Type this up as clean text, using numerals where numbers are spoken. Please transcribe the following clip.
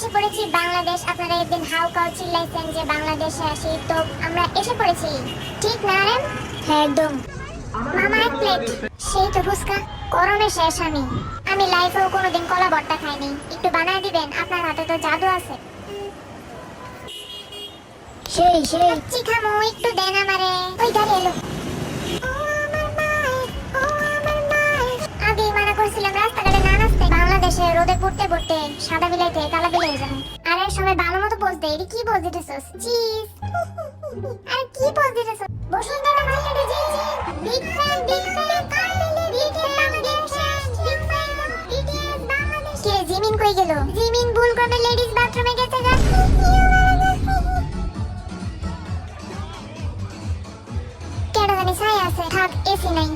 এসে পড়েছি বাংলাদেশ। আপনারা একদিন হাউকাউ চিল্লাইছেন যে বাংলাদেশে আসি, তো আমরা এসে পড়েছি। ঠিক না রে? হ্যাঁ একদম। মামা এক প্লেট। সেই তো ফুচকা। গরমে শেষ আমি। আমি লাইফেও কোনোদিন কলা ভর্তা খাইনি। একটু বানায় দিবেন? আপনার হাতে তো জাদু আছে। সেই সেই চিখামো, একটু দেন আমারে। ওই গাড়ি এলো। আগে মানা করছিলাম রাস্তাঘাটে না নাচতে। বাংলাদেশে রোদে পড়তে পড়তে সাদা বিলাইতে কালা বিলাই যাবে। আরে সবাই ভালো মতো পোজ দে। এটা কি পোজ দিতেছস? চিজ। আরে কি পোজ দিতেছস? বসুন্ধরা মার্কেটে জি জি। Big fan big fan. কার্লেলে BTS Bangladesh. Big fan BTS Bangladesh. কে জিমিন কই গেল? জিমিন ভুল করে লেডিস বাথরুমে গেছে গা। কেডা জানি ছাই আছে। থাক এসি নাই।